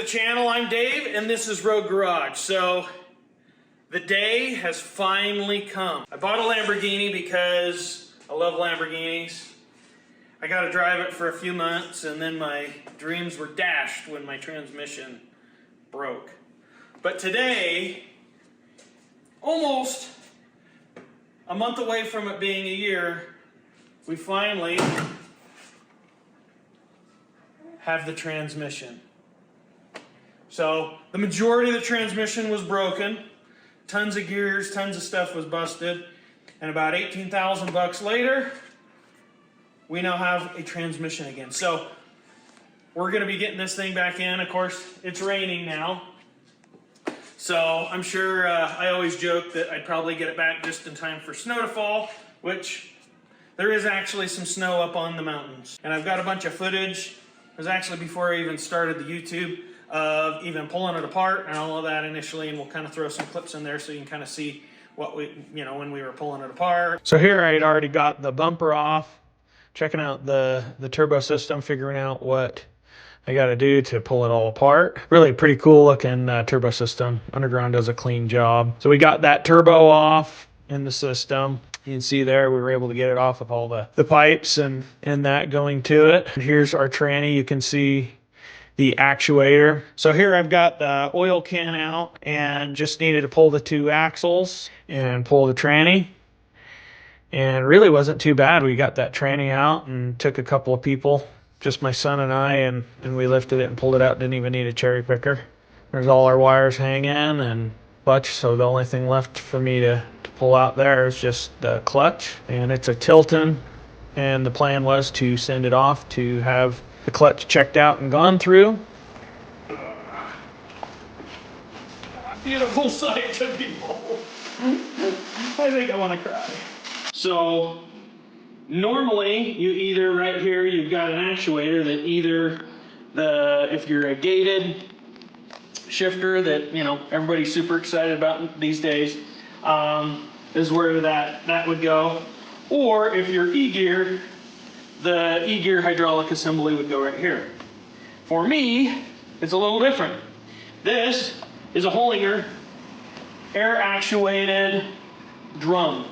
the channel. I'm Dave and this is Road Garage. So the day has finally come. I bought a Lamborghini because I love Lamborghinis. I got to drive it for a few months and then my dreams were dashed when my transmission broke. But today, almost a month away from it being a year, we finally have the transmission. So the majority of the transmission was broken. Tons of gears, tons of stuff was busted. And about 18,000 bucks later, we now have a transmission again. So we're gonna be getting this thing back in. Of course, it's raining now. So I'm sure, I always joke that I'd probably get it back just in time for snow to fall, which there is actually some snow up on the mountains. And I've got a bunch of footage. It was actually before I even started the YouTube of even pulling it apart and all of that initially, and we'll kind of throw some clips in there so you can kind of see what we, when we were pulling it apart. So here I had already got the bumper off, checking out the turbo system, figuring out what I got to do to pull it all apart. Really pretty cool looking turbo system. Underground does a clean job. So we got that turbo off in the system. You can see there we were able to get it off of all the pipes and that going to it. And here's our tranny. You can see the actuator. So here I've got the oil can out and just needed to pull the two axles and pull the tranny. And really wasn't too bad. We got that tranny out and took a couple of people, just my son and I, and we lifted it and pulled it out. Didn't even need a cherry picker. There's all our wires hanging and clutch. So the only thing left for me to pull out there is just the clutch, and it's a Tilton, and the plan was to send it off to have the clutch checked out and gone through. Beautiful sight to behold. I think I want to cry. So normally you either right here you've got an actuator that either if you're a gated shifter that everybody's super excited about these days, is where that would go, or if you're e-geared, the e-gear hydraulic assembly would go right here. For me, it's a little different. This is a Hollinger air actuated drum.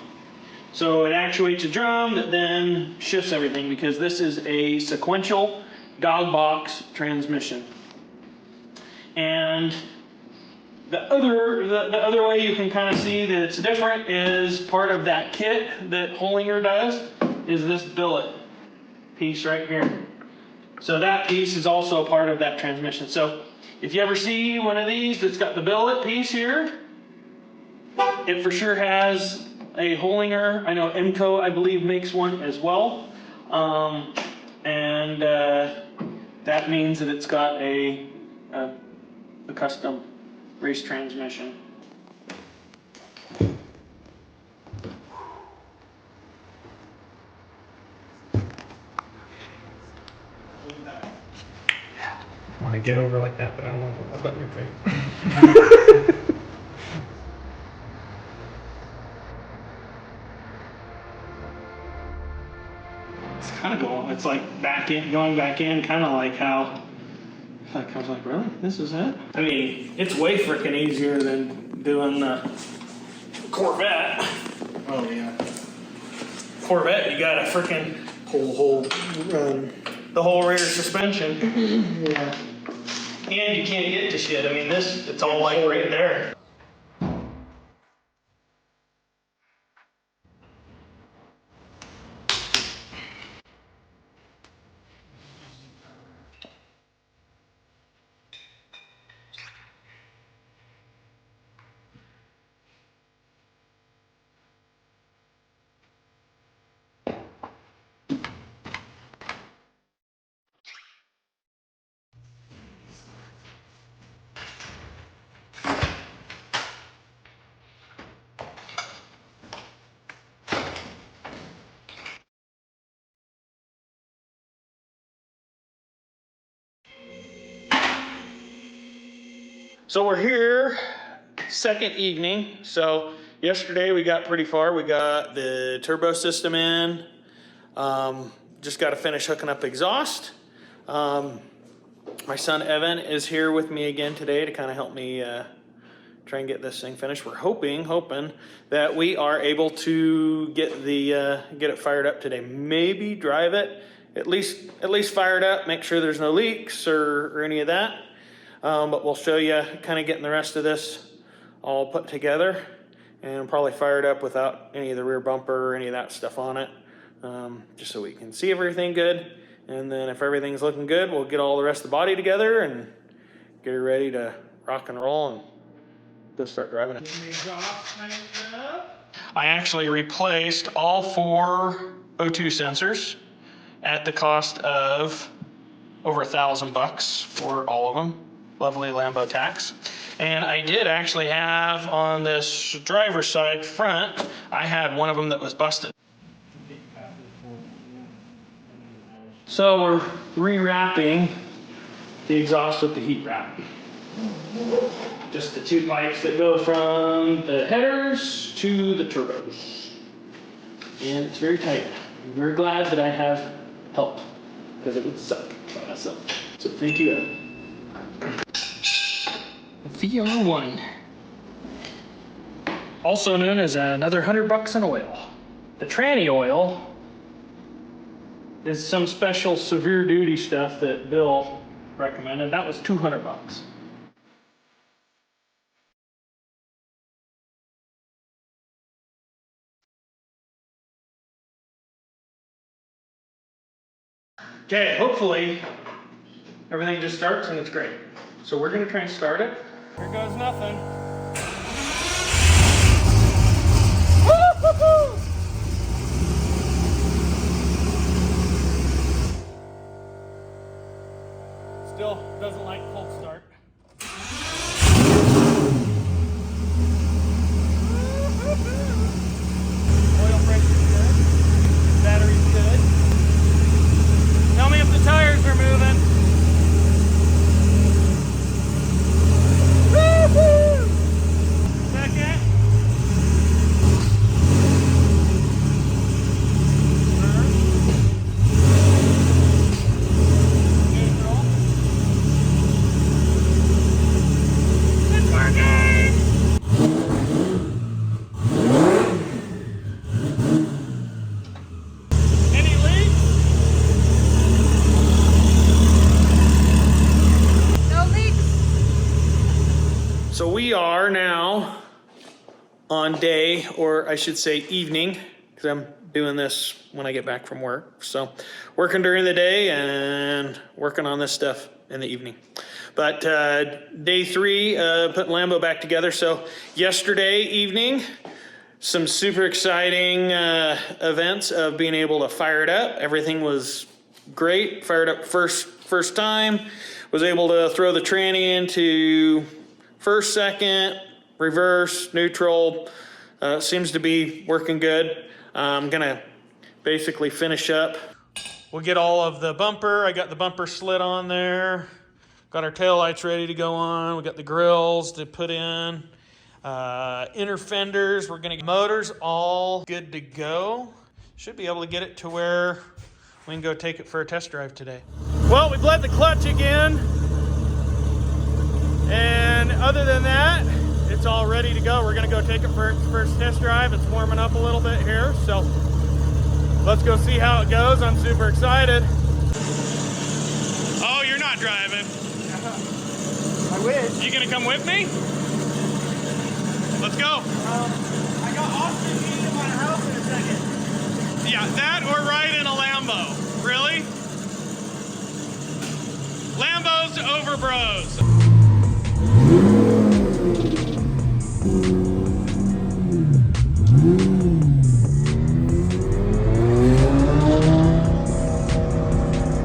So it actuates a drum that then shifts everything, because this is a sequential dog box transmission. And the other way you can kind of see that it's different is part of that kit that Hollinger does is this billet piece right here. So that piece is also a part of that transmission. So if you ever see one of these that's got the billet piece here, it for sure has a Hollinger. I know Emco, I believe, makes one as well. That means that it's got a custom race transmission. I want to get over like that, but I don't want to put my butt in your face. It's kind of cool. It's like going back in, kind of like how. I was like, really? This is it? I mean, it's way freaking easier than doing the Corvette. Oh yeah. Corvette, you gotta freaking hold the whole rear suspension. Yeah. And you can't get to shit. I mean, it's all like right there. So we're here, second evening. So yesterday we got pretty far. We got the turbo system in. Just got to finish hooking up exhaust. My son Evan is here with me again today to kind of help me try and get this thing finished. We're hoping that we are able to get it fired up today. Maybe drive it, at least fire it up, make sure there's no leaks or any of that. But we'll show you kind of getting the rest of this all put together, and probably fire it up without any of the rear bumper or any of that stuff on it, just so we can see everything good. And then if everything's looking good, we'll get all the rest of the body together and get it ready to rock and roll and just start driving it. I actually replaced all 4 O2 sensors at the cost of over $1,000 for all of them. Lovely Lambo tax. And I did actually have on this driver's side front, I had one of them that was busted. So we're rewrapping the exhaust with the heat wrap. Just the 2 pipes that go from the headers to the turbos. And it's very tight. I'm very glad that I have help, because it would suck by myself. So thank you, Ed. VR1. Also known as another $100 in oil. The tranny oil is some special severe duty stuff that Bill recommended. That was $200. Okay, hopefully everything just starts and it's great. So we're gonna try and start it. Here goes nothing. Woo-hoo-hoo! Still doesn't like cold start. Oil pressure's good. Battery's good. Tell me if the tires are moving. Woo-hoo! Second. So we are now on day, or I should say evening, because I'm doing this when I get back from work. So working during the day and working on this stuff in the evening. But day 3, putting Lambo back together. So yesterday evening, some super exciting events of being able to fire it up. Everything was great. Fired up first time. Was able to throw the tranny into first, second, reverse, neutral. Seems to be working good. I'm gonna basically finish up. We'll get all of the bumper. I got the bumper slit on there. Got our taillights ready to go on. We got the grills to put in. Inner fenders. We're gonna get motors all good to go. Should be able to get it to where we can go take it for a test drive today. Well, we bled the clutch again. And other than that, it's all ready to go. We're gonna go take it for its first test drive. It's warming up a little bit here, so let's go see how it goes. I'm super excited. Oh, you're not driving. I wish. You gonna come with me? Let's go. I got Austin meeting at my house in a second. Yeah, that or ride in a Lambo. Really? Lambos over bros.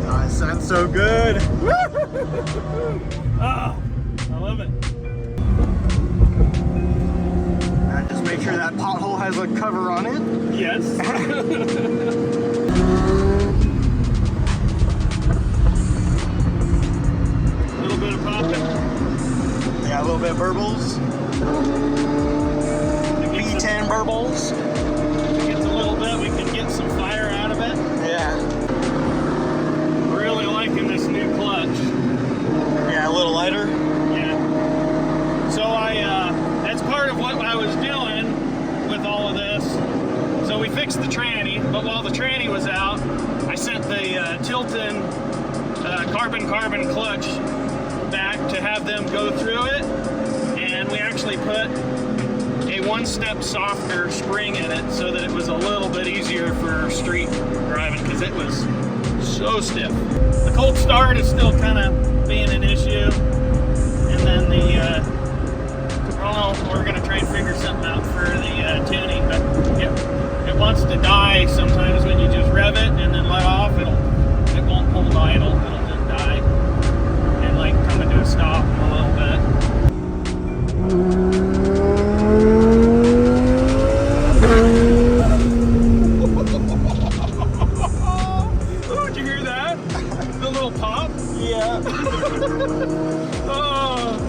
Oh, it sounds so good. Oh, I love it. Just make sure that pothole has a cover on it. Yes. A little bit of popping. Yeah, a little bit of burbles. B10 burbles. If it gets a little bit, we can get some fire out of it. Yeah. Really liking this new clutch. we fixed the tranny, but while the tranny was out, I sent the Tilton carbon clutch back to have them go through it, and we actually put a one-step softer spring in it so that it was a little bit easier for street driving, because it was so stiff. The cold start is still kind of being an issue, and then the we're gonna try and figure something out for the tuning, but it wants to die sometimes when you just rev it and then let off. It won't hold idle. It'll just die and like come into a stop in a little bit. Oh, did you hear that? The little pop? Yeah. Oh.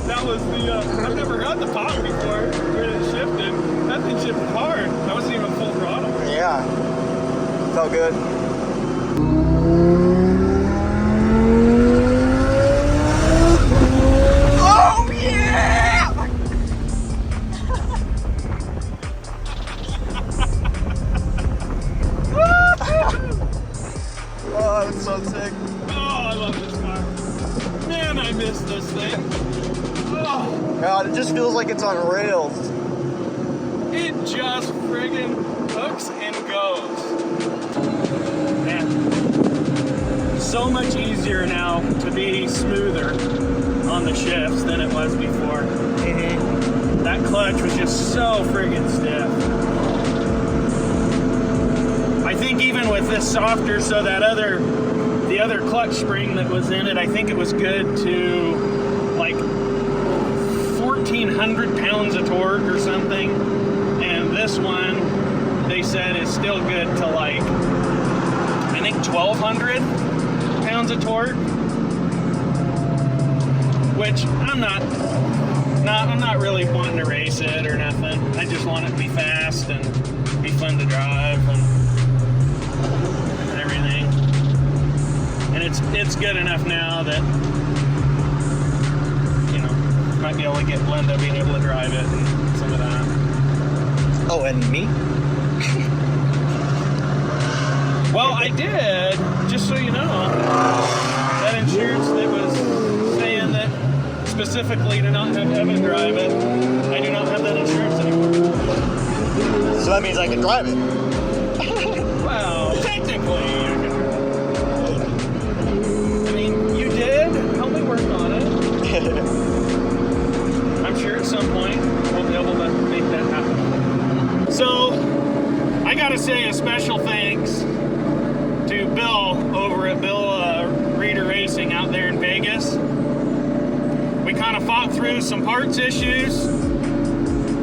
That was the, I've never got the pop before when it shifted. That thing shifted hard. That wasn't even full throttle. Yeah. Felt good. Oh, yeah! Oh, that's so sick. Oh, I love this car. Man, I miss this thing. Oh, God, it just feels like it's on rails. it just friggin' hooks and goes. Man, so much easier now to be smoother on the shifts than it was before. That clutch was just so friggin' stiff. I think even with this softer, so that the other clutch spring that was in it, I think it was good to like 1,400 pounds of torque or something, and this one they said is still good to like I think 1,200 pounds of torque, which I'm not really wanting to race it or nothing. I just want it to be fast and be fun to drive and everything. And it's good enough now that might be able to get Linda being able to drive it and some of that. Oh, and me? Well, I did, just so you know, that insurance that was saying that specifically to not have Evan drive it, I do not have that insurance anymore. So that means I can drive it. Well, technically you can drive it. I mean, you did help me work on it. I'm sure at some point we'll be able to make that happen. So, I gotta say a special thanks to Bill over at Bill Reader Racing out there in Vegas. We kind of fought through some parts issues,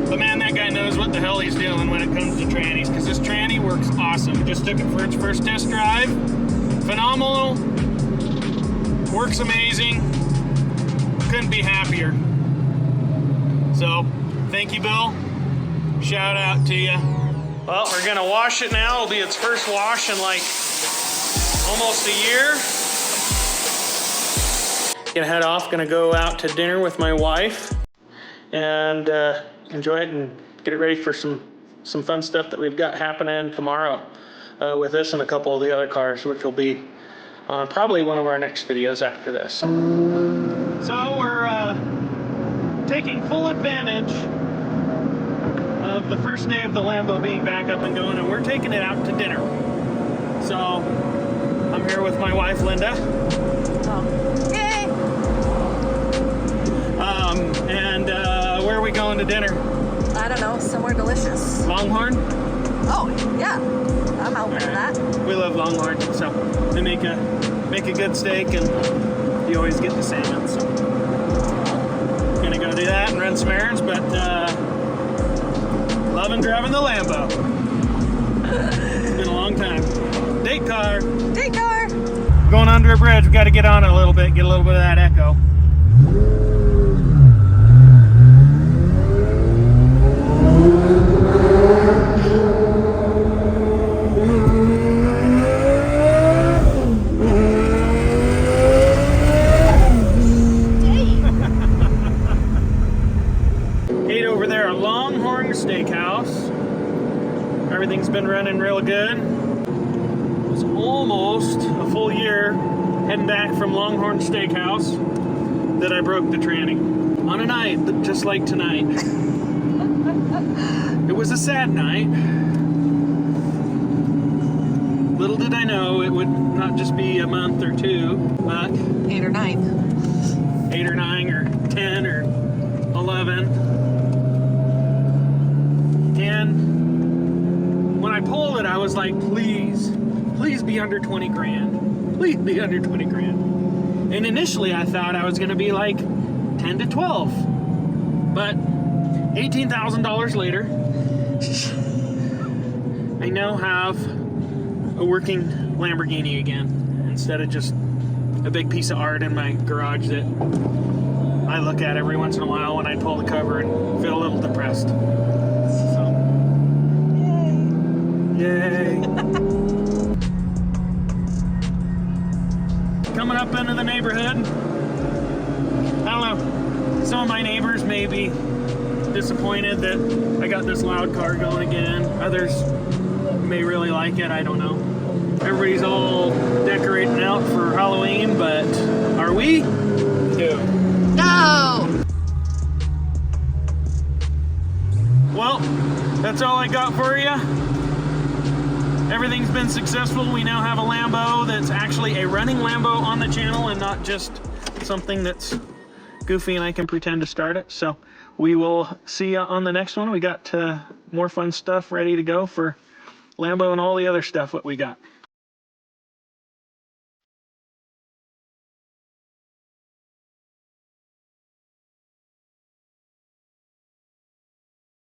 but man, that guy knows what the hell he's doing when it comes to trannies, because this tranny works awesome. Just took it for its first test drive. Phenomenal. Works amazing. Couldn't be happier. So, thank you, Bill. Shout out to you. Well, we're gonna wash it now. It'll be its first wash in like almost a year. Gonna head off, gonna go out to dinner with my wife and enjoy it and get it ready for some fun stuff that we've got happening tomorrow with this and a couple of the other cars, which will be on probably one of our next videos after this. So we're taking full advantage of the first day of the Lambo being back up and going, and we're taking it out to dinner. So I'm here with my wife, Linda. Yay! And where are we going to dinner? I don't know, somewhere delicious. Longhorn? Oh, yeah. I'm open to that. We love Longhorn, so they make a good steak, and you always get the salmon. So gonna go do that and run some errands, but loving driving the Lambo. It's been a long time. Date car. Date car! Going under a bridge, we got to get on it a little bit, get a little bit of that echo. Ate over there at Longhorn Steakhouse. everything's been running real good. It's almost a full year heading back from Longhorn Steakhouse that I broke the tranny on a night just like tonight. It was a sad night. Little did I know it would not just be a month or two, but 8 or 9. 8 or 9 or 10 or 11. And when I pulled it, I was like, please be under 20 grand. Please be under 20 grand. And initially I thought I was gonna be like 10 to 12. But $18,000 later, I now have a working Lamborghini again, instead of just a big piece of art in my garage that I look at every once in a while when I pull the cover and feel a little depressed. So, yay. Coming up into the neighborhood. I don't know, some of my neighbors may be disappointed that I got this loud car going again. Others may really like it, I don't know. Everybody's all decorating out for Halloween, but are we? No! Well, that's all I got for you. Everything's been successful. We now have a Lambo that's actually a running Lambo on the channel and not just something that's goofy and I can pretend to start it. So we will see you on the next one. We got more fun stuff ready to go for Lambo and all the other stuff what we got.